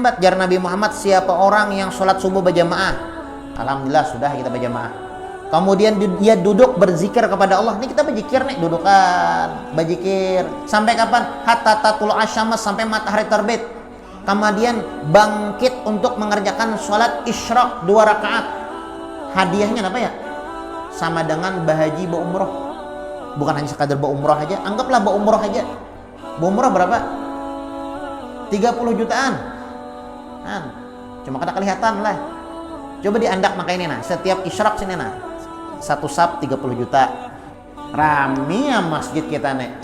Muhammad, jar Nabi Muhammad, siapa orang yang sholat subuh berjamaah, alhamdulillah sudah kita berjamaah. Kemudian dia duduk berzikir kepada Allah. Ini kita berzikir nih, dudukan berzikir. Sampai kapan? Hatta tatul asyams, sampai matahari terbit. Kemudian bangkit untuk mengerjakan sholat isyraq 2 rakaat. Hadiahnya apa ya? Sama dengan bahaji umroh. Bukan hanya sekadar umroh aja, anggaplah umroh aja. Umroh berapa? 30 jutaan. Nah, cuma kada kelihatan lah. Coba diandak maka ini nah, setiap isyraq sini nah. 1 sab 30 juta. Rame ya masjid kita nih.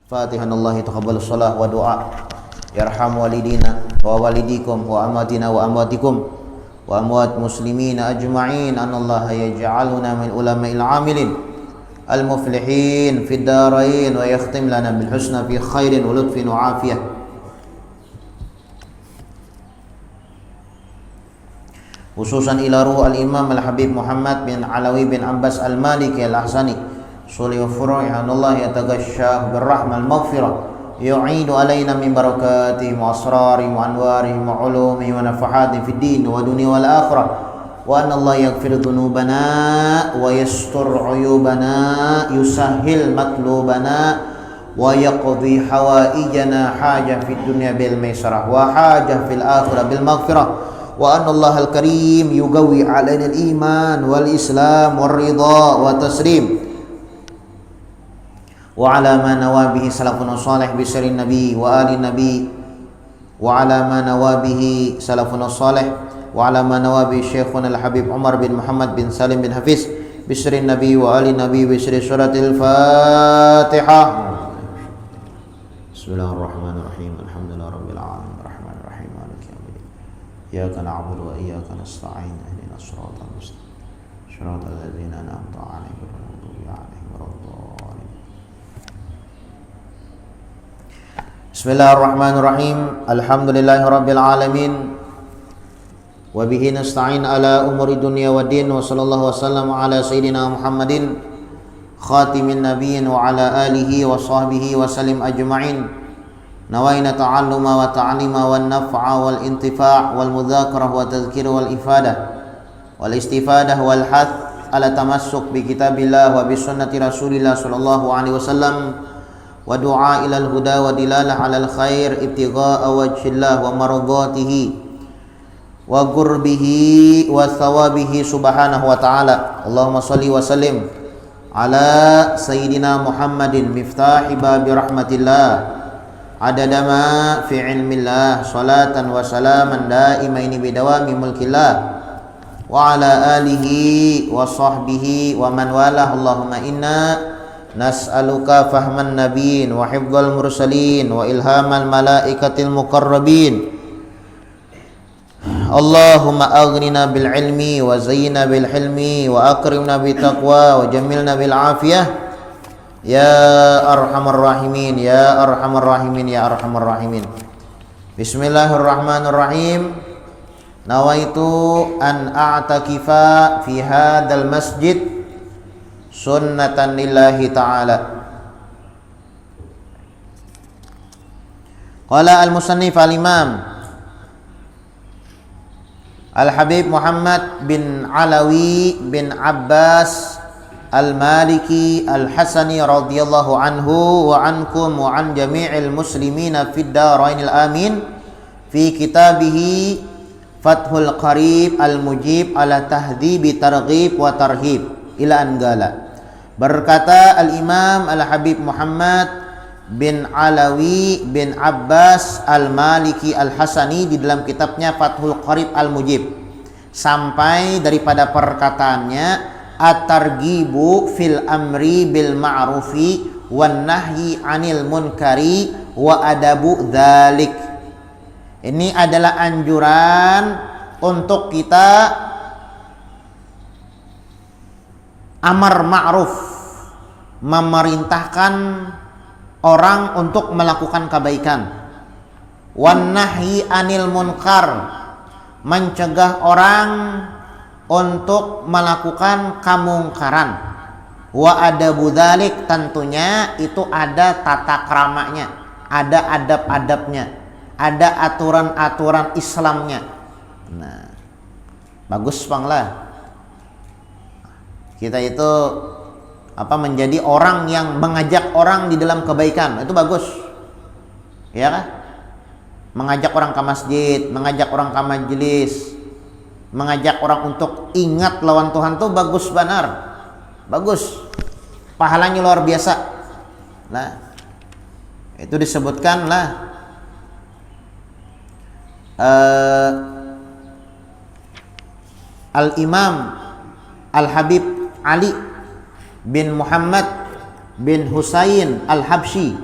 Fatihallahi taqabbal shalah wa du'a. Yarham walidina wa walidikum wa amatina wa amwatikum wa amwat muslimina ajma'in. Anallaha yaj'aluna min ulama'il 'amilin al-muflihin fid darain wa yakhtim lana bil husna fi khairin wa lutfin wa afiyah. Khususan ila ruh al-imam al-habib Muhammad bin Alawi bin Abbas al-Maliki al-Ahsani Suli wa furu'i Allah yataghashsha birrahmah al-maghfirah yu'idu alaina min barakatihi wa asrarihi wa anwarihi wa ulumihi wa nafahatihi fid din wa dunya wal akhirah wa anna Allah yaghfir dhunubana wa yastur uyubana yusahhil matlubana wa yaqdi hawaijana hajah fid dunya bil maisarah wa hajah fil akhirah bil maghfirah wa anna Allah al-karim yugawi alaina al-iman wal islam wal ridha wa taslim wa ala ma nawabihi salafun salih bi sirrin nabi wa ali nabi wa ala ma nawabihi salafun salih wa ala ma nawabi syekhuna al-habib Umar bin Muhammad bin Salim bin Hafiz bi sirrin nabi wa ali nabi bi sirri suratil Fatihah. Bismillahirrahmanirrahim. Alhamdulillahi rabbil alamin arrahmanir rahim maliki yaumiddin. Iyyaka na'budu wa iyyaka nasta'in ihdinas siratal mustaqim siratal ladzina an'amta 'alaihim ghairil maghdubi 'alaihim waladdallin. Bismillahirrahmanirrahim. Alhamdulillahirabbil alamin. Wa bihi nasta'in ala umuri dunya waddin wa sallallahu wasallam ala sayyidina Muhammadin khatimin nabiyyin wa ala alihi wa sahbihi wa sallim ajma'in. Nawaina ta'alluma wa ta'lima wan naf'a wal intifa' wal mudzakarah wa tadhkira wal ifadah wal istifadah wal hath ala tamassuk bi kitabillah wa bi sunnati Rasulillah sallallahu alaihi wasallam wa du'a ilal huda wa dilalah alal khair ibtigha'a wajhillah wa maradatihi wa qurbihi wa thawabihi subhanahu wa ta'ala. Allahumma salli wa sallim ala sayyidina Muhammadin miftahi babi rahmatillah adada ma fi ilmillah salatan wa salaman daimaini bidawami mulkillah wa ala alihi wa sahbihi wa man walah. Allahumma inna nas'aluka fahman nabiyyin wa hifdzal mursalin wa ilhamal malaikatil muqarrabin. Allahumma aghnina bil ilmi wa zayyina bil hilmi wa akrimna bit taqwa wa jammilna bil afiyah ya arhamar rahimin ya arhamar rahimin ya arhamar rahimin. Bismillahirrahmanirrahim. Nawaitu an a'takifa fi hadzal masjid sunnatan lillahi ta'ala. Qala al-musannif al-imam al-habib Muhammad bin Alawi bin Abbas al-Maliki al-Hasani radhiyallahu anhu wa ankum wa an jami'il muslimina fid darainil amin fi kitabihi Fathul Qarib al-Mujib ala tahdhibi targhib wa tarhib ila anggala. Berkata al-Imam al-Habib Muhammad bin Alawi bin Abbas al-Maliki al-Hasani di dalam kitabnya Fathul Qarib al-Mujib sampai daripada perkataannya at-targhibu fil amri bil ma'rufi wan nahyi 'anil munkari wa adabu dzalik. Ini adalah anjuran untuk kita amar ma'ruf, memerintahkan orang untuk melakukan kebaikan. Wan nahyi anil munkar, mencegah orang untuk melakukan kemungkaran. Wa adabu dzalik, tentunya itu ada tata keramanya, ada adab-adabnya, ada aturan-aturan Islamnya. Nah, bagus banglah kita itu menjadi orang yang mengajak orang di dalam kebaikan, itu bagus, ya kan? Mengajak orang ke masjid, mengajak orang ke majelis, mengajak orang untuk ingat lawan Tuhan tuh bagus benar, bagus, pahalanya luar biasa. Nah, itu disebutkan lah Al-Imam Al-Habib Ali bin Muhammad bin Husain Al-Habsyi,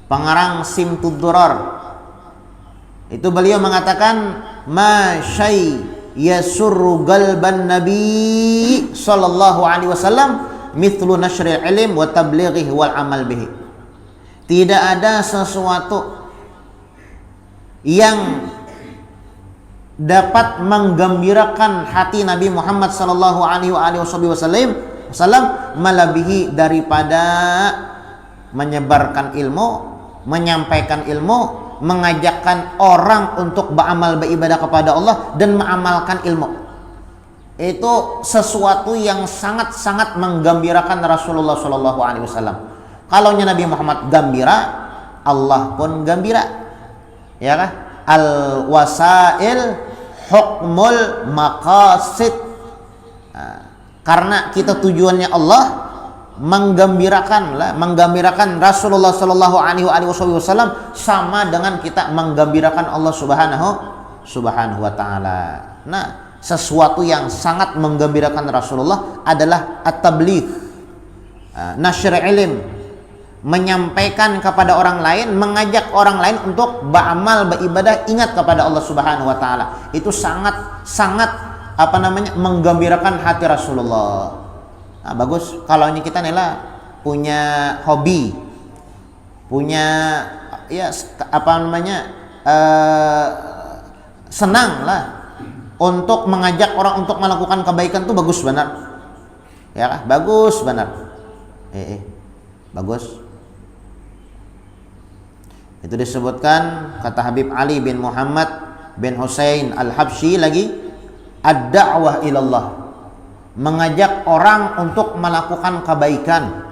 pengarang Simtud Durar, itu beliau mengatakan ma syai yasurru qalban nabi sallallahu alaihi wasallam mithlu nashril ilm wa tablighihi wal amal bihi. Tidak ada sesuatu yang dapat menggembirakan hati Nabi Muhammad sallallahu alaihi wasallam melebihi daripada menyebarkan ilmu, menyampaikan ilmu, mengajakkan orang untuk beramal beribadah kepada Allah dan mengamalkan ilmu. Itu sesuatu yang sangat-sangat menggembirakan Rasulullah sallallahu alaihi wasallam. Kalau Nabi Muhammad gembira, Allah pun gembira. Ya kan? Al-wasail hukmul maqasid. Karena kita tujuannya Allah, menggembirakan Rasulullah sallallahu alaihi wasallam sama dengan kita menggembirakan Allah subhanahu wa taala. Nah, sesuatu yang sangat menggembirakan Rasulullah adalah at-tabligh, nashr ilm, menyampaikan kepada orang lain, mengajak orang lain untuk beramal beribadah, ingat kepada Allah Subhanahu wa taala. Itu sangat menggembirakan hati Rasulullah. Nah, bagus kalau ini kita punya hobi, punya senang lah untuk mengajak orang untuk melakukan kebaikan, tuh bagus benar. Ya kan? Bagus benar. Bagus. Itu disebutkan kata Habib Ali bin Muhammad bin Husain Al-Habsyi lagi, ad-da'wah ilallah, mengajak orang untuk melakukan kebaikan,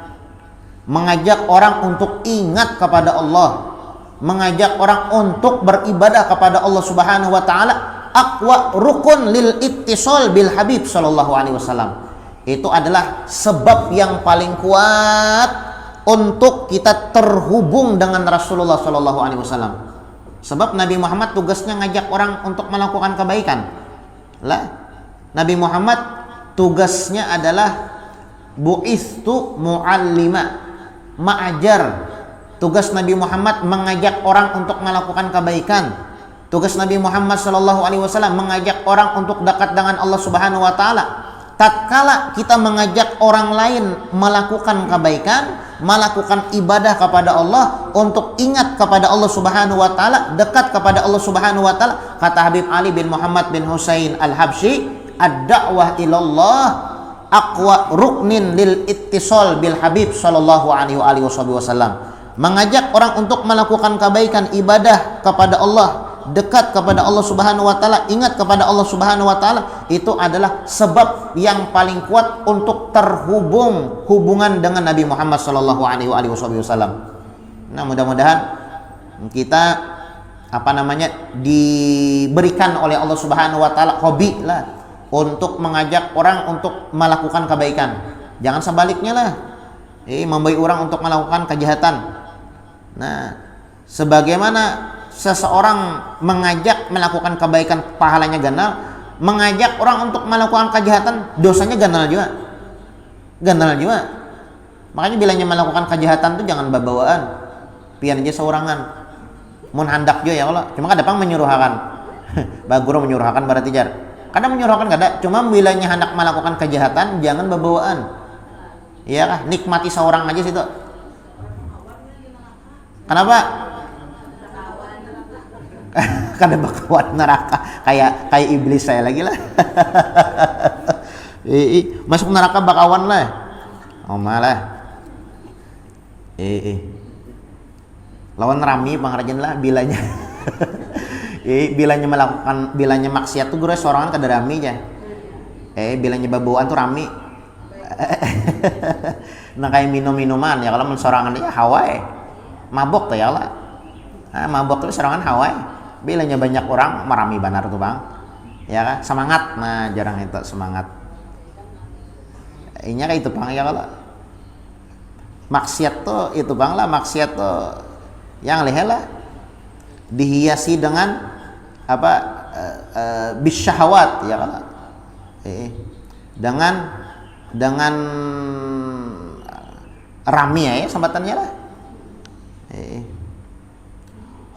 mengajak orang untuk ingat kepada Allah, mengajak orang untuk beribadah kepada Allah Subhanahu wa taala, aqwa rukun lil ittisal bil Habib sallallahu alaihi wasallam. Itu adalah sebab yang paling kuat untuk kita terhubung dengan Rasulullah sallallahu alaihi wasallam. Sebab Nabi Muhammad tugasnya ngajak orang untuk melakukan kebaikan. Nabi Muhammad tugasnya adalah bu'istu muallima, ma'ajar. Tugas Nabi Muhammad mengajak orang untuk melakukan kebaikan. Tugas Nabi Muhammad sallallahu alaihi wasallam mengajak orang untuk dekat dengan Allah Subhanahu wa taala. Tatkala kita mengajak orang lain melakukan kebaikan, melakukan ibadah kepada Allah, untuk ingat kepada Allah Subhanahu wa taala, dekat kepada Allah Subhanahu wa taala, kata Habib Ali bin Muhammad bin Husain Al-Habsyi, ad-da'wah ilallah aqwa ruknin lil ittisal bil Habib sallallahu alaihi wasallam. Mengajak orang untuk melakukan kebaikan, ibadah kepada Allah, dekat kepada Allah Subhanahu wa taala, ingat kepada Allah Subhanahu wa taala, itu adalah sebab yang paling kuat untuk hubungan dengan Nabi Muhammad sallallahu alaihi wasallam. Nah, mudah-mudahan kita diberikan oleh Allah Subhanahu wa taala hobi lah untuk mengajak orang untuk melakukan kebaikan. Jangan sebaliknya lah. Membawa orang untuk melakukan kejahatan. Nah, sebagaimana seseorang mengajak melakukan kebaikan pahalanya ganal, mengajak orang untuk melakukan kejahatan dosanya ganal juga. Makanya bilangnya melakukan kejahatan itu jangan babawaan, pian aja seorangan, mun handak juga ya Allah. Cuma kadang menyuruhkan, baguro menyuruhkan berarti jar. Kadang menyuruhkan kada, cuma bilangnya hendak melakukan kejahatan jangan babawaan. Iya kah? Nikmati seorang aja situ. Kenapa? Kada bakawan neraka kayak iblis saya lagi lah. Masuk neraka bakawan lah. Oh malah. Lawan rami pangrajan lah bilanya. bilanya maksiat tuh gue sorangan kada rami aja. Bilanya babauan tuh rami. Nah kayak minuman ya kalau mensorangan ya Hawaii. Mabok tuh ya lah. Mabok tuh sorangan Hawaii. Bilanya banyak orang marami banar tuh bang. Ya kan semangat. Nah jarang itu semangat. Ini kayak itu bang ya kalau maksiat tuh itu bang lah, maksiat tuh yang lihat lah dihiasi dengan apa bisyahwat ya kan, dengan rami ya sambatannya lah.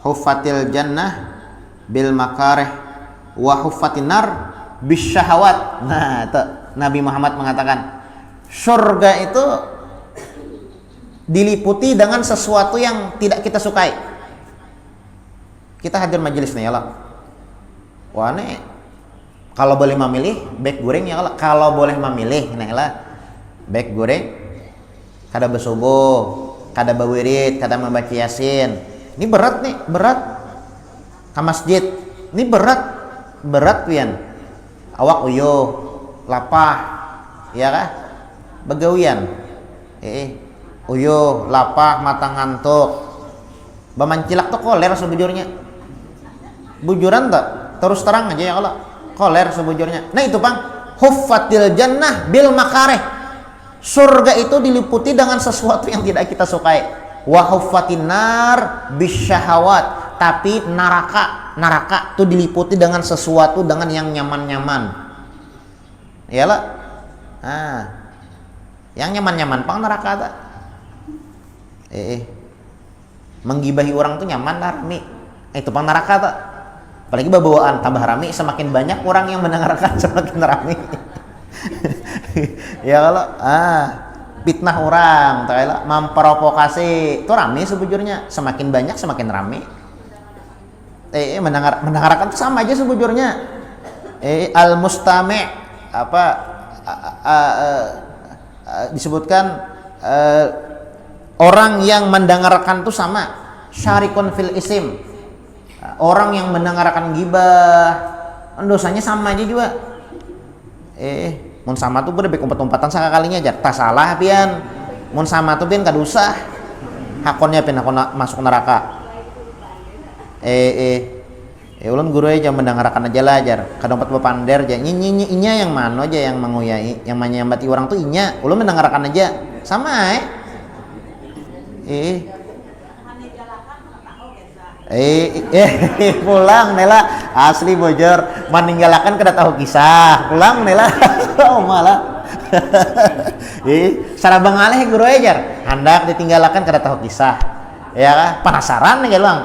Huffatil jannah bil makarih wa huffatin nar bisyahwat. Nah itu Nabi Muhammad mengatakan surga itu diliputi dengan sesuatu yang tidak kita sukai. Kita hadir majelis nih ya Allah. Wah nih kalau boleh memilih baik goreng ya Allah. Kalau boleh memilih nih lah baik goreng kada bersubuh, kada berwirid, kada membaca yasin. Ini berat nih, berat. Ke masjid. Ini berat pian. Awak uyo, lapah, ya kah? Begawian. Uyo, lapah, mata ngantuk. Bamancilak tuh koler sebujurnya. Bujuran tak? Terus terang aja ya Allah. Koler sebujurnya. Nah itu bang, huffatil jannah bil makareh. Surga itu diliputi dengan sesuatu yang tidak kita sukai. Wa huffatin nar bisyahawat. Tapi neraka itu diliputi dengan sesuatu dengan yang nyaman-nyaman. Iyalah. Nah, yang nyaman-nyaman pang neraka tak? Menggibahi orang tuh nyaman lah rami. Itu pang neraka tak? Apalagi babawaan tambah rami, semakin banyak orang yang mendengarkan semakin rami. Ya kalau fitnah orang, tak memprovokasi, itu rami sebujurnya. Semakin banyak semakin rami. Mendengarkan itu sama aja sebujurnya. Al mustami' apa disebutkan orang yang mendengarkan itu sama syarikun fil isim. Orang yang mendengarkan gibah dosanya sama aja juga. Mun sama tuh gue umpet-umpatan sekalinya aja tak salah pian. Mun sama tuh pian kadusah hakonnya pian hakon masuk neraka. Ulun guru aja mendengarkan aja lah ajar kadang pander aja inya yang mana aja yang menguyai yang menyambati orang tuh inya ulun mendengarkan aja sama pulang nela asli bojor meninggalkan kada tahu kisah pulang nela oh malah secara bangaleh guru ajar hendak ditinggalkan kada tahu kisah ya kan penasaran nih bang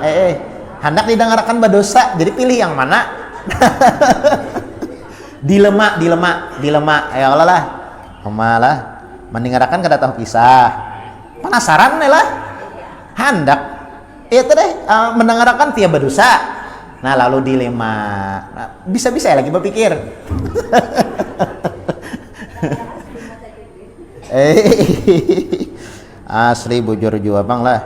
hendak didengarkan berdosa jadi pilih yang mana. dilema ya Allah lah malah mendengarkan kada tahu kisah penasaran nih lah hendak itu deh mendengarkan tiap berdosa. Nah lalu dilema bisa-bisa ya lagi berpikir. Asli bujur jua bang lah.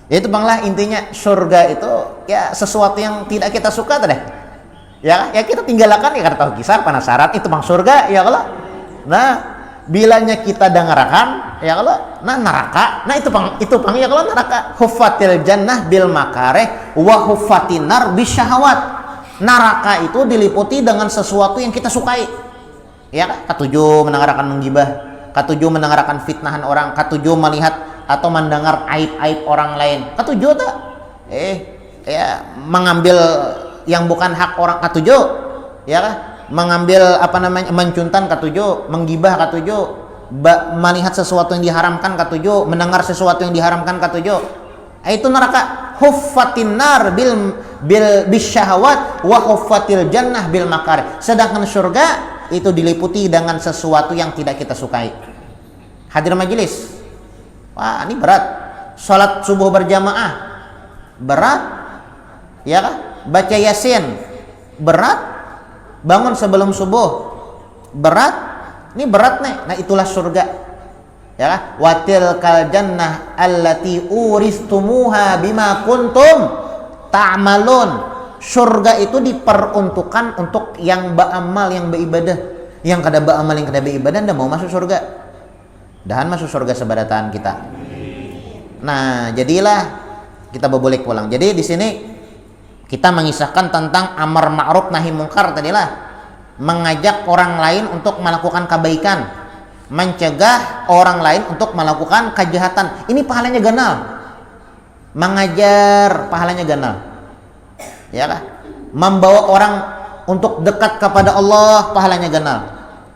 Itu bang lah intinya surga itu ya sesuatu yang tidak kita suka tuh deh. Ya kita tinggalkan ya kada tahu kisah penasaran itu bang surga ya kalau. Nah bilanya kita dengarkan ya kalau nah neraka nah itu bang ya kalau neraka huffatil jannah bil makareh wa huffatin nar bisyahawat. Neraka itu diliputi dengan sesuatu yang kita sukai ya ketujuh mendengarkan menggibah, ketujuh mendengarkan fitnahan orang, ketujuh melihat atau mendengar aib-aib orang lain, ketujuh tak ya mengambil yang bukan hak orang, ketujuh ya kan mengambil apa namanya mencuntan, ketujuh menggibah, ketujuh melihat sesuatu yang diharamkan, ketujuh mendengar sesuatu yang diharamkan, ketujuh itu neraka. Huffatin nar bil bisyahawat wa huffatil jannah bil makar. Sedangkan surga itu diliputi dengan sesuatu yang tidak kita sukai. Hadir majelis, wah ini berat. Salat subuh berjamaah berat ya kan baca Yasin berat, bangun sebelum subuh berat, ini berat nih. Nah itulah surga, ya. Watil kal jannah allati uristumuha bima kuntum ta'malun. Surga itu diperuntukkan untuk yang beramal, yang beribadah. Yang kada beramal, yang kada beribadah, ndak mau masuk surga. Dahan masuk surga sebadataan kita. Nah, jadilah kita boleh pulang. Jadi di sini kita mengisahkan tentang amar ma'ruf nahi mungkar tadilah. Mengajak orang lain untuk melakukan kebaikan, mencegah orang lain untuk melakukan kejahatan. Ini pahalanya ganal. Mengajar pahalanya ganal. Ya kan? Membawa orang untuk dekat kepada Allah pahalanya ganal.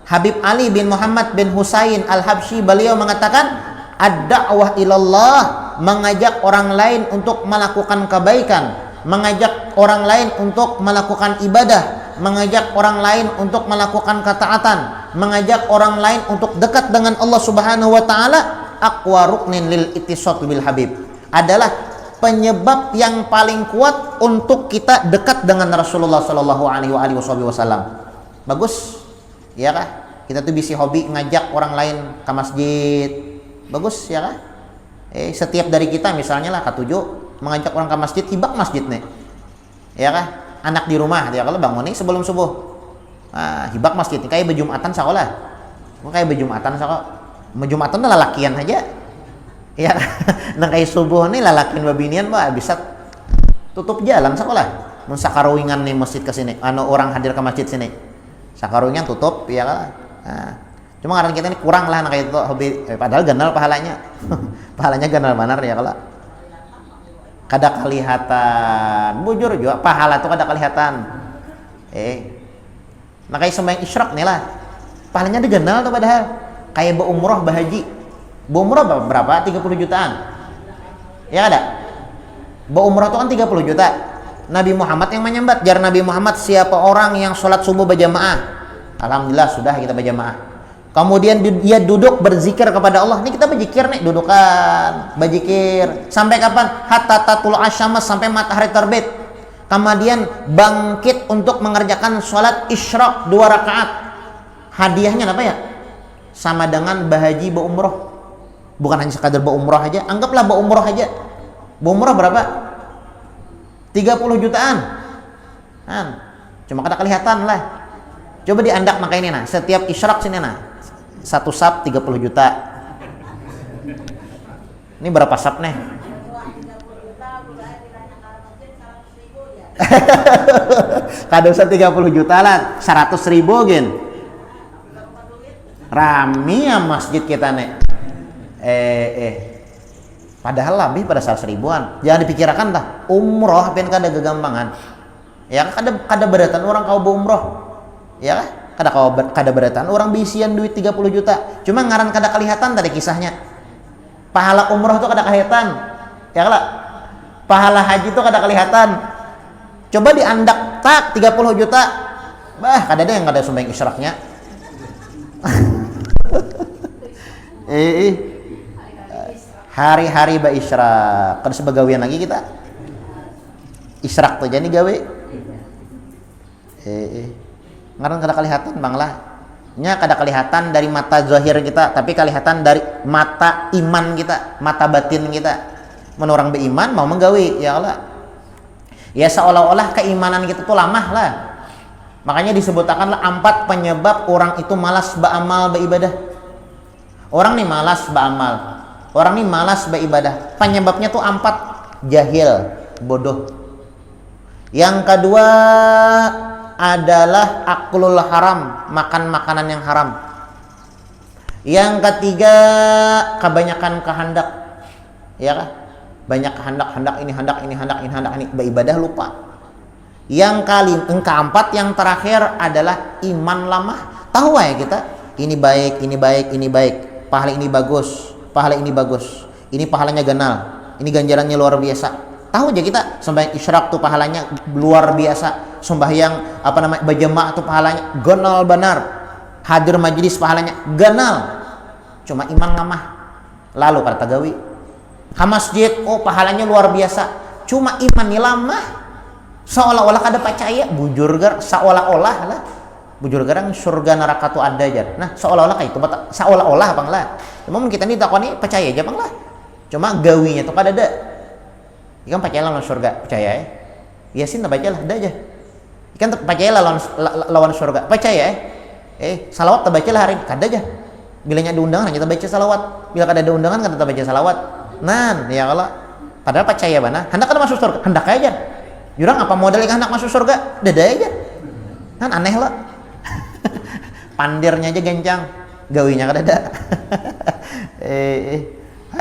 Habib Ali bin Muhammad bin Husain Al-Habsyi beliau mengatakan ad-da'wah ilallah, mengajak orang lain untuk melakukan kebaikan, mengajak orang lain untuk melakukan ibadah, mengajak orang lain untuk melakukan ketaatan, mengajak orang lain untuk dekat dengan Allah Subhanahu wa taala, aqwa ruknin lil ittisal bil habib, adalah penyebab yang paling kuat untuk kita dekat dengan Rasulullah Shallallahu Alaihi Wasallam. Bagus, ya kah? Kita tuh bisa hobi ngajak orang lain ke masjid. Bagus, ya kah? Setiap dari kita misalnya lah ketujuh mengajak orang ke masjid, hibak masjid nih, ya kah? Anak di rumah, ya kalau bangun nih sebelum subuh, hibak masjid nih, kayak bejumatan sekolah, kayak bejumatan sekolah, bejumatan adalah lalakian aja. Ya, nang kayak subuh nih lalakin babinian bisa tutup jalan sekolah. Mun sakaruingan nih masjid ke sini, orang hadir ke masjid sini. Sakaruingan tutup ya kan. Nah, cuma karena kita ini kurang lah kayak itu hobi, padahal ganal pahalanya. Pahalanya ganal benar ya kalau. Kada kelihatan. Bujur juga pahala tuh kada kelihatan. Nah kayak sembahyang isyraq nih lah. Pahalanya diganal tuh padahal. Kayak berumrah bahaji. Berumrah berapa? 30 jutaan. Ya ada. Berumrah itu kan 30 juta. Nabi Muhammad yang menyambat. Jar Nabi Muhammad, siapa orang yang sholat subuh berjamaah, alhamdulillah sudah kita berjamaah. Kemudian dia duduk berzikir kepada Allah. Ini kita berzikir nih, dudukan, berzikir. Sampai kapan? Hatta tatul asyams, sampai matahari terbit. Kemudian bangkit untuk mengerjakan sholat isyraq 2 rakaat. Hadiahnya apa ya? Sama dengan bahaji berumrah. Bukan hanya sekadar berumrah aja, anggaplah berumrah aja. Berumrah berapa? 30 jutaan. Cuma kada kelihatan lah. Coba diandak maka ini nah, setiap isyraq sini nah. 1 sab 30 juta. Ini berapa sab nih? Kada usah 30 juta lah, 100 ribu gen. Rami ya masjid kita nih. Padahal lebih pada 100 ribuan. Jangan dipikirkan dah umroh pen kada gagampangan. Ya kada beratan orang kau umroh. Ya kada beratan orang bisian duit 30 juta. Cuma ngaran kada kelihatan tadi kisahnya. Pahala umroh tuh kada kelihatan. Ya lah. Pahala haji tuh kada kelihatan. Coba diandak tak 30 juta. Kada ada yang kada sembahyang isyraqnya. Hari-hari ba isyraq kan sebagawian lagi kita isyraq tuh jadi gawe ngaran kada kelihatan bang lah nya kada kelihatan dari mata zahir kita, tapi kelihatan dari mata iman kita, mata batin kita. Mun orang beriman mau menggawe ya Allah, ya seolah-olah keimanan kita tuh lamah lah. Makanya disebutkanlah 4 penyebab orang itu malas beramal beribadah. Orang nih malas beramal, orang nih malas beribadah. Penyebabnya tuh 4. Jahil, bodoh. Yang kedua adalah aklul haram, makan makanan yang haram. Yang ketiga kebanyakan kehendak, ya kan? Banyak kehendak ini beribadah lupa. Yang keempat yang terakhir adalah iman lemah. Tahu ya kita, ini baik, pahala ini bagus, ini pahalanya ganal, ini ganjarannya luar biasa. Tahu aja kita sembahyang isyraq tuh pahalanya luar biasa, sembahyang berjamaah tuh pahalanya ganal benar, hadir majelis pahalanya ganal. Cuma iman lemah. Lalu kata gawi ke masjid, oh pahalanya luar biasa, cuma imannya lemah. Seolah-olah kada percaya, bujur gar seolah-olah lah. Bujur garang surga neraka tu ada jar. Nah, seolah-olah kayak itu, seolah-olah bang lah. Cuma kita ni takoni percaya aja bang lah. Cuma gawinya tu kada ada. Ikan percaya lawan surga, percaya Yasin tak baca lah, ada aja. Ikan percaya lawan surga, percaya salawat tak baca lah hari, kada aja. Bilanya ada undangan hanya tak baca salawat. Bila kada ada undangan kada tak baca salawat. Nan, ya kalau padahal percaya bana, hendak kada masuk surga, hendak aja. Jurang apa modal ikan hendak masuk surga, dada aja. Kan aneh lah. Pandirnya aja gencang, gawinya kada ada.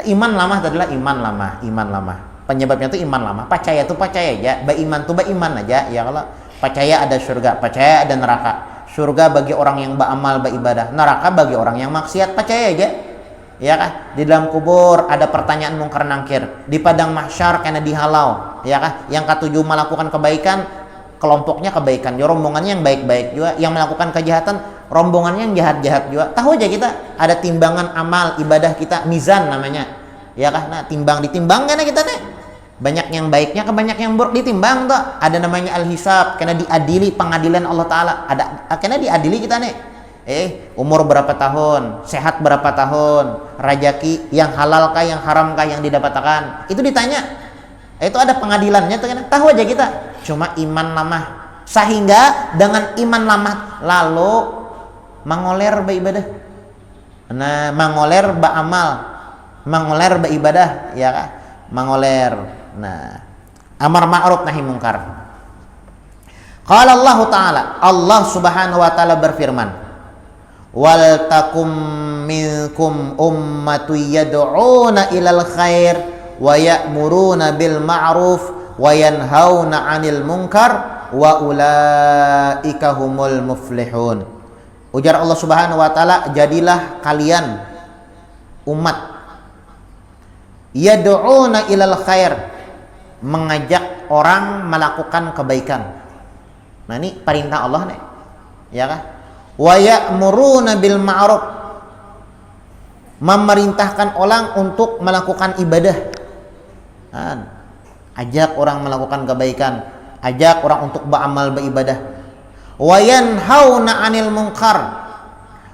Iman lama adalah iman lama. Penyebabnya itu iman lama. Percaya tuh percaya aja, beriman tuh beriman aja. Ya kalau percaya ada surga, percaya ada neraka. Surga bagi orang yang beramal, beribadah. Neraka bagi orang yang maksiat, percaya aja. Ya kan? Di dalam kubur ada pertanyaan mungkar nangkir. Di padang mahsyar kena dihalau, ya kan? Yang ketujuh melakukan kebaikan, kelompoknya kebaikan. Ya, rombongannya yang baik-baik juga. Yang melakukan kejahatan, rombongannya yang jahat-jahat juga. Tahu aja kita ada timbangan amal ibadah kita, mizan namanya. Ya kan? Nah, ditimbang kan kita nih. Banyak yang baiknya ke banyak yang buruk ditimbang tuh. Ada namanya al-hisab, kena diadili pengadilan Allah taala. Kena diadili kita nih. Umur berapa tahun, sehat berapa tahun, rajaki yang halal kah, yang haram kah yang didapatkan. Itu ditanya. Itu ada pengadilannya tuh kan. Tahu aja kita. Cuma iman lemah. Sehingga dengan iman lemah lalu mengoler beribadah. Nah, mengoler beramal, mengoler beribadah, ya kan? Mengoler. Nah, amar ma'ruf nahi mungkar. Qala Allah Ta'ala, Allah Subhanahu wa taala berfirman, "Wal takum minkum ummatu yad'una ilal khair wa ya'muruna bil ma'ruf wa yanhauna 'anil munkar wa ulaika humul muflihun." Ujar Allah Subhanahu wa taala, jadilah kalian umat yad'una ilal khair, mengajak orang melakukan kebaikan. Nah, ini perintah Allah nih. Ya kan? Wa ya'muruna bil ma'ruf, memerintahkan orang untuk melakukan ibadah. Kan? Ajak orang melakukan kebaikan, ajak orang untuk beramal beribadah. Wa yanhauna 'anil munkar,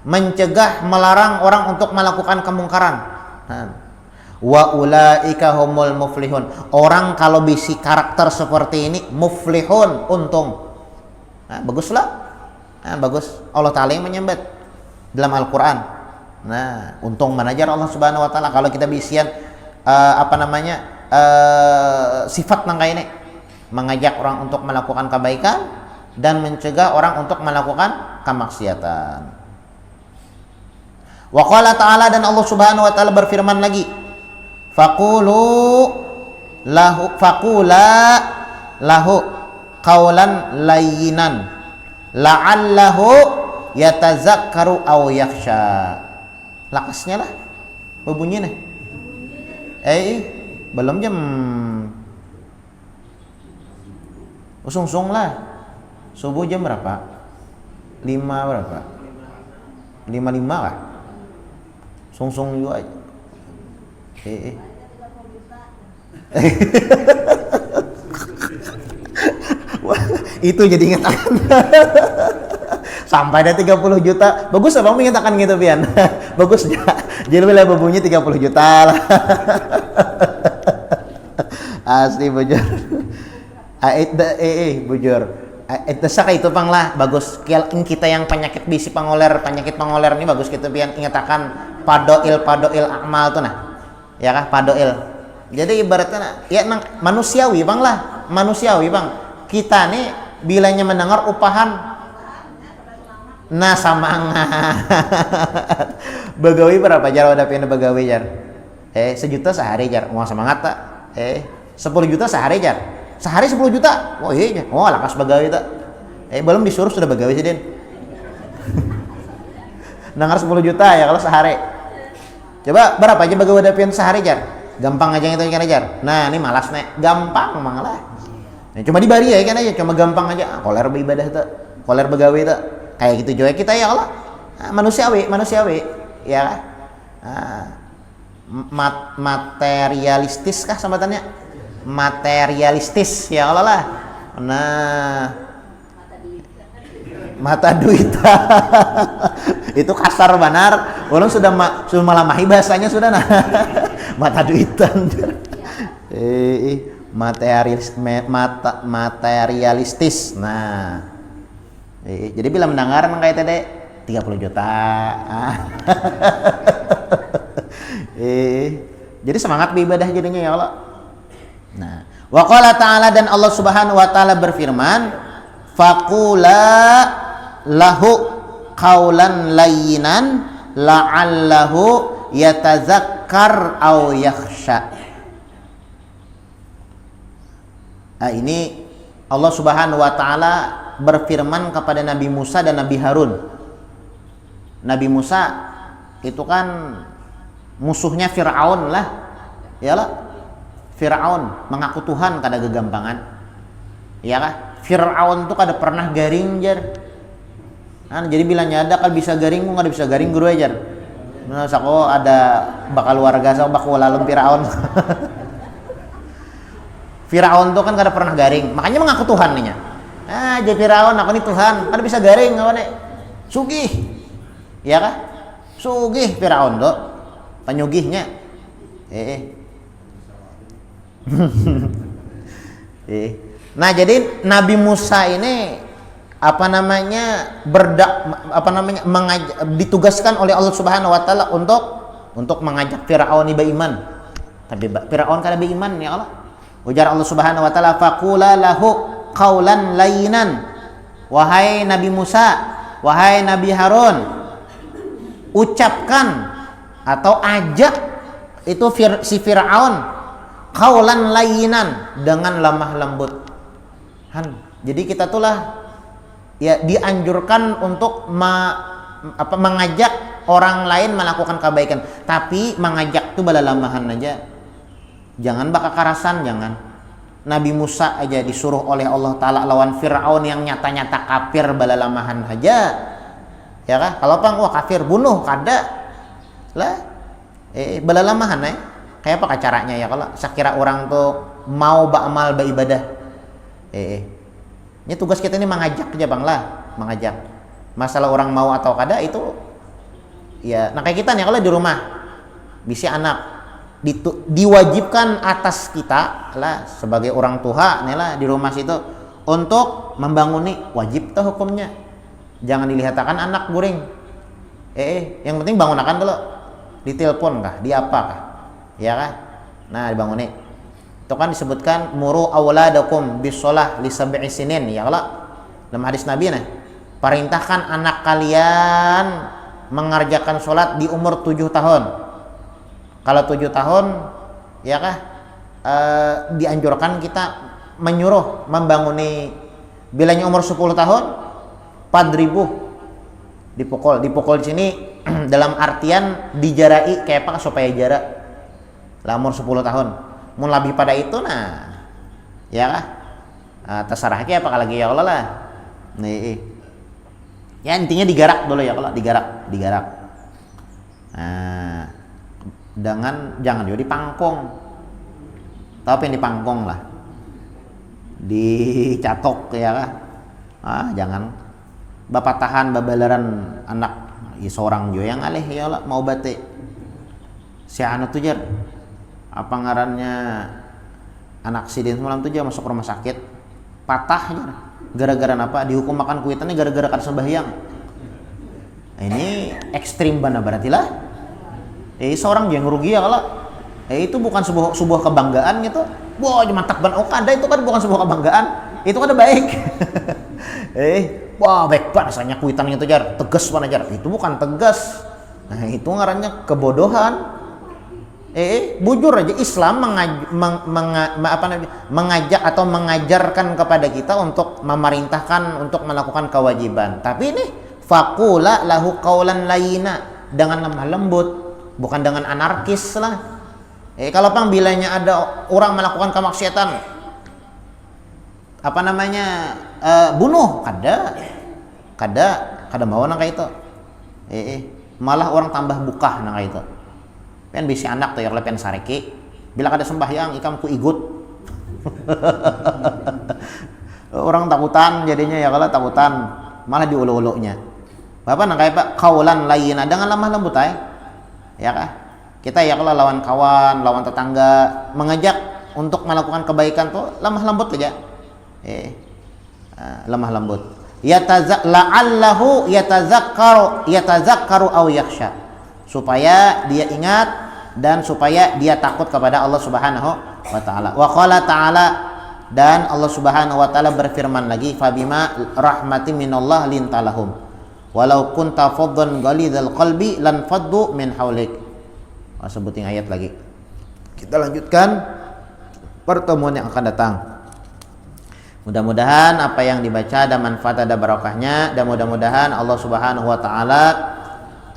mencegah melarang orang untuk melakukan kemungkaran. Kan? Wa ulaika humul muflihun, orang kalau bisi karakter seperti ini muflihun, untung. Nah, baguslah. Nah, bagus. Allah Ta'ala yang menyebut dalam Al-Quran. Nah, untung manajer Allah Subhanahu wa taala kalau kita bisian sifat nangka ini, mengajak orang untuk melakukan kebaikan dan mencegah orang untuk melakukan kemaksiatan. Wa qala ta'ala, dan Allah Subhanahu wa taala berfirman lagi, faqula lahu qawlan layyinan la'allahu yatazakkaru aw yakhsha. Lakasnya lah berbunyi nih. Belum jam usung-usung lah. Subuh jam berapa? 5 berapa? 5 kah? Sung-sung juga aja. Itu jadi ngetakan. Sampai ada 30 juta. Bagus abang mengatakan gitu Pian. Bagus ya. Jadi bila berbunyi 30 juta lah. Asli bujur. Bujur. Itu saka itu pang lah. Bagus. Kita yang penyakit bisi penyakit pengoler ini bagus gitu Pian. Ingatakan padoil amal tuh nah. Ya kah padoil. Jadi ibaratnya ya manusiawi bang lah. Manusiawi bang. Kita nih bilanya mendengar upahan semangat. Begawi berapa jar wadah pindah begawi jar? 1 juta sehari jar. Mau semangat tak? 10 juta sehari jar. Sehari 10 juta. Oh iya. Oh lakas begawi tak? Belum disuruh sudah begawi sih Din. Dengar 10 juta ya kalau sehari. Coba berapa aja begawi wadah pindah sehari jar? Gampang aja itu kan jar. Nah, ini malas nek. Gampang malah. Nah, cuma dibari ya kan aja, cuma gampang aja. Koler beribadah itu, koler begawi itu. Kayak gitu juga kita ya Allah. Manusiawi, ya. Materialistis kah sambatannya? Materialistis ya Allah lah. Nah, mata duit. Itu kasar benar. Orang sudah malamahi bahasanya sudah nah. Mata duitan. Materialistis. Nah. Jadi bila mendengar kayak tadi 30 juta. Jadi semangat beribadah jadinya ya Allah. Nah, wa qala ta'ala, dan Allah Subhanahu wa taala berfirman, faqula lahu qaulan layyinan la'allahu yatazakkar aw yakhsha. Nah, ini Allah Subhanahu wa taala berfirman kepada Nabi Musa dan Nabi Harun. Nabi Musa itu kan musuhnya Fir'aun lah. Iyalah. Fir'aun mengaku Tuhan kada gegampangan. Iya kah? Fir'aun tuh kada pernah garing jar. Nah, jadi bilangnya ada kan bisa garing, mu kada bisa garing guru ajar. Nah, sako ada bakal warga sama bakal lalem Fir'aun. Fir'aun tuh kan kada pernah garing, makanya mengaku Tuhan nih nya. Ah, jadi Fir'aun aku nih Tuhan, kada bisa garing ngawane. Sugih. Iya kah? Sugih Fir'aun tuh. Penyugihnya. Nah, jadi Nabi Musa ini ditugaskan oleh Allah Subhanahu wa taala untuk mengajak Firaun beriman. Tapi Firaun kada beriman ya Allah. Ujar Allah Subhanahu wa taala, faqula lahu qaulan layyinan. Wahai Nabi Musa, wahai Nabi Harun, ucapkan atau ajak itu si Firaun qaulan layyinan, dengan lemah lembut. Jadi kita tulah ya dianjurkan untuk mengajak orang lain melakukan kebaikan, tapi mengajak itu bala lamahan aja. Jangan bakal karasan, jangan. Nabi Musa aja disuruh oleh Allah taala lawan Firaun yang nyata-nyata kafir bala lamahan aja. Ya kah? Kalau pang wah kafir bunuh kada. Lah bala lamahan kayak apa caranya ya kalau sekira orang tuh mau beramal beribadah. Ini tugas kita ini mengajak aja bang lah, mengajak. Masalah orang mau atau kada itu ya, nah kayak kita nih kalau di rumah bisa anak diwajibkan atas kita lah sebagai orang tua nih lah di rumah situ untuk membanguni, wajib tuh hukumnya. Jangan dilihatkan anak guring. Yang penting bangunakan dulu. Ditelepon kah, di apa kah? Ya kan? Nah, dibangunin. Itu kan disebutkan muru auladakum bisolah li sab'i sinin ya Allah. Dalam hadis Nabi nih, perintahkan anak kalian mengerjakan sholat di umur 7 tahun. Kalau 7 tahun ya kah? Dianjurkan kita menyuruh membanguni. Bilanya umur 10 tahun 4.000 dipukul di sini dalam artian dijarai kayak apa supaya jarak lah umur 10 tahun. Mau lebih pada itu nah ya kah? Terserah kayak apa lagi ya Allah lah. Nih. Ya intinya digarak dulu ya kalau digarak. Nah, jangan juga dipangkong. Tahu apa yang dipangkong lah? Dicatok ya kah? Jangan. Bapak tahan babalaran anak ya seorang jo yang alih ya Allah mau bate. Si anak tuh jar apa ngarannya anak aksiden semalam tuh masuk rumah sakit patah aja gara-gara apa dihukum makan kuitannya gara-gara kada sembahyang. Nah, ini ekstrim banget berarti lah. Seorang yang rugi ya kalau itu bukan sebuah kebanggaan gitu. Wah mantap banget. Kada itu kan bukan sebuah kebanggaan, itu kan baik. Wah baik banget rasanya kuitannya itu jar tegas banget jar, itu bukan tegas. Nah itu ngarannya kebodohan. Bujur aja Islam mengajak atau mengajarkan kepada kita untuk memerintahkan untuk melakukan kewajiban. Tapi ini faqula lahu qaulan layyina, dengan lemah lembut, bukan dengan anarkis lah. Kalau pang bilanya ada orang melakukan kemaksiatan bunuh kada mau nang kayak itu. Malah orang tambah bukah nang kayak itu. Pen bisi anak tuh ya lepen sareki bila kada sembahyang ikam ku igut. Orang takutan jadinya ya kalau takutan malah diulu-ulunya. Bapak nang kayak Pak kaulan lain dengan lemah lembut ay. Ya kah? Kita ya kalau lawan kawan, lawan tetangga mengajak untuk melakukan kebaikan tuh lemah lembut aja. Lemah lembut. La'allahu yatazakkaru aw yakhsha. Supaya dia ingat dan supaya dia takut kepada Allah Subhanahu wa taala. Wa qala ta'ala, dan Allah Subhanahu wa taala berfirman lagi, fabima rahmatin minallah lintalahum walau kunta faddan ghalidhal qalbi lan faddu min haulik. Sebutin ayat lagi. Kita lanjutkan pertemuan yang akan datang. Mudah-mudahan apa yang dibaca ada manfaat, ada barokahnya, dan mudah-mudahan Allah Subhanahu wa taala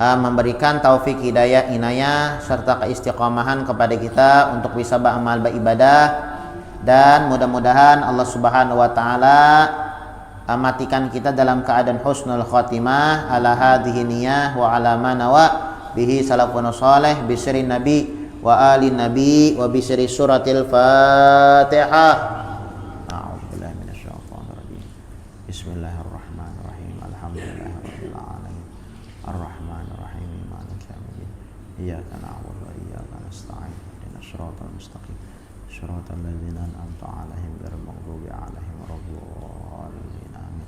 memberikan taufik, hidayah, inayah serta keistiqomahan kepada kita untuk bisa beramal beribadah, dan mudah-mudahan Allah Subhanahu wa taala matikan kita dalam keadaan husnul khatimah ala hadhihi niyah wa ala ma nawa bihi salafun salih bi sirri nabi wa ali nabi wa bi sirri suratil Fatihah. Bismillahirrahmanirrahim. Alhamdulillahirabbil alamin. Arrahmanirrahim. Maliki yaumiddin. Iyyaka na'budu wa iyyaka nasta'in. Ihdinas siratal mustaqim. Shiratal ladzina an'amta 'alaihim ghairil maghdubi 'alaihim waladdallin. Amin.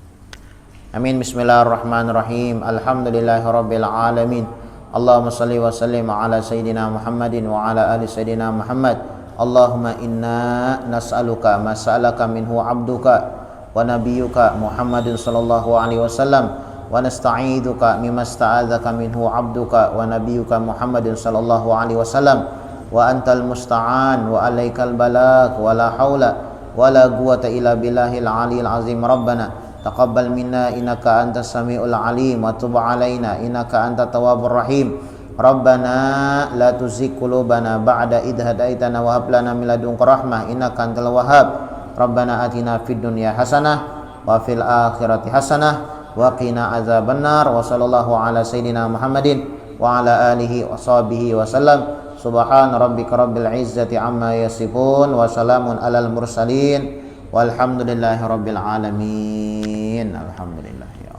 Amin. Bismillahirrahmanirrahim. Alhamdulillahirabbil alamin. Allahumma shalli wa sallim ala sayyidina Muhammadin wa ala ali sayyidina Muhammad. Allahumma inna nas'aluka ma sa'alaka minhu 'abduka wa nabiyyuka Muhammadin sallallahu alaihi wasallam wa nasta'iduka mimma sta'adzaka minhu 'abduka wa nabiyyuka Muhammadin sallallahu alaihi wasallam wa antal musta'an wa alaikal balagh wa la haula wa la quwwata illa billahil aliyil azim. Rabbana taqabbal minna innaka antas samiul alim wa tub alaina innaka antat tawwabur rahim. Rabbana la tuzigh qulubana ba'da idh hadaitana wa hab lana min ladunka rahmah innaka antal wahhab. Rabbana atina fid dunya hasanah wa fil akhirati hasanah wa qina azabannar. Wa sallallahu ala sayyidina Muhammadin wa ala alihi wa sahbihi wa sallam. Subhana rabbika rabbil izzati amma yasifun wa salamun alal mursalin walhamdulillahi rabbil alamin. Alhamdulillah ya